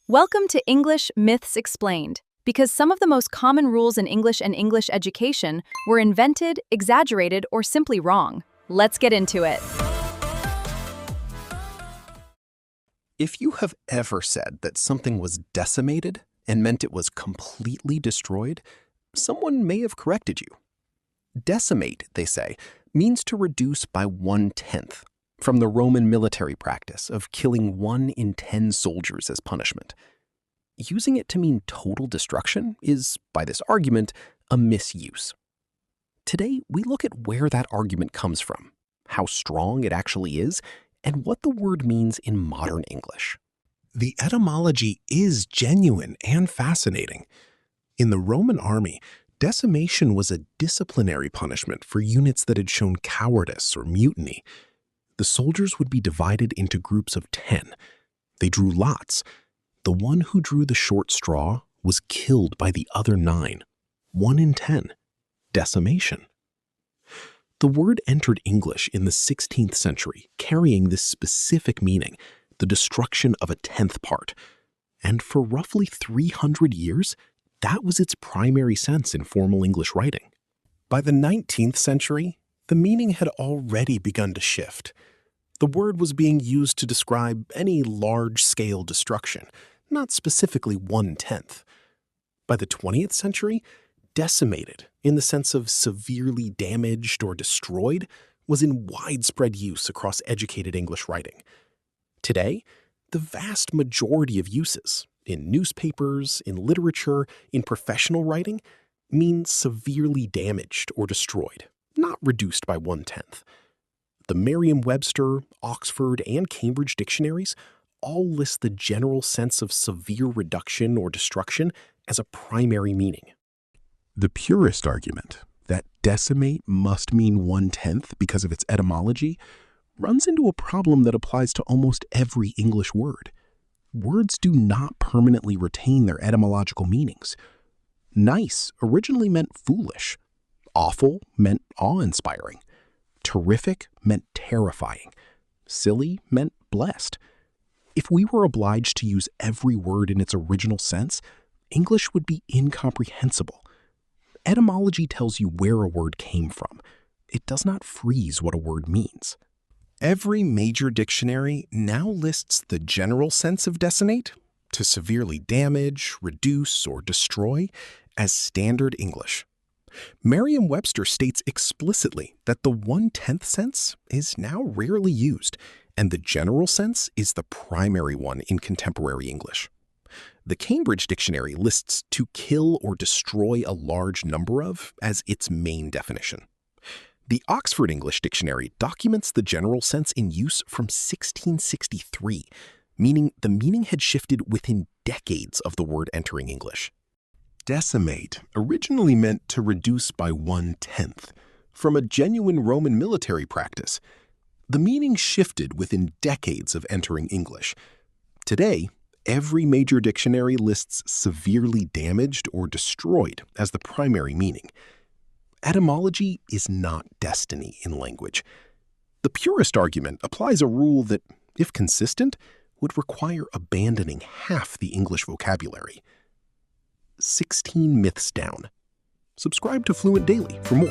Welcome to English Myths Explained, because some of the most common rules in English and English education were invented, exaggerated, or simply wrong. Let's get into it. If you have ever said that something was decimated and meant it was completely destroyed, someone may have corrected you. Decimate, they say, means to reduce by 1/10, from the Roman military practice of killing 1 in 10 soldiers as punishment. Using it to mean total destruction is, by this argument, a misuse. Today, we look at where that argument comes from, how strong it actually is, and what the word means in modern English. The etymology is genuine and fascinating. In the Roman army, decimation was a disciplinary punishment for units that had shown cowardice or mutiny. The soldiers would be divided into groups of 10. They drew lots. The one who drew the short straw was killed by the other 9. 1 in 10. Decimation. The word entered English in the 16th century, carrying this specific meaning, the destruction of a 10th part. And for roughly 300 years, that was its primary sense in formal English writing. By the 19th century, the meaning had already begun to shift. The word was being used to describe any large-scale destruction, not specifically 1/10. By the 20th century, decimated, in the sense of severely damaged or destroyed, was in widespread use across educated English writing. Today, the vast majority of uses, in newspapers, in literature, in professional writing, mean severely damaged or destroyed, not reduced by 1/10. The Merriam-Webster, Oxford, and Cambridge dictionaries all list the general sense of severe reduction or destruction as a primary meaning. The purist argument that decimate must mean 1/10 because of its etymology runs into a problem that applies to almost every English word. Words do not permanently retain their etymological meanings. Nice originally meant foolish. Awful meant awe-inspiring. Terrific meant terrifying. Silly meant blessed. If we were obliged to use every word in its original sense, English would be incomprehensible. Etymology tells you where a word came from. It does not freeze what a word means. Every major dictionary now lists the general sense of decimate, to severely damage, reduce, or destroy, as standard English. Merriam-Webster states explicitly that the 1/10 sense is now rarely used, and the general sense is the primary one in contemporary English. The Cambridge Dictionary lists to kill or destroy a large number of as its main definition. The Oxford English Dictionary documents the general sense in use from 1663, meaning the meaning had shifted within decades of the word entering English. Decimate originally meant to reduce by 1/10, from a genuine Roman military practice. The meaning shifted within decades of entering English. Today, every major dictionary lists severely damaged or destroyed as the primary meaning. Etymology is not destiny in language. The purist argument applies a rule that, if consistent, would require abandoning half the English vocabulary. 16 myths down. Subscribe to Fluent Daily for more.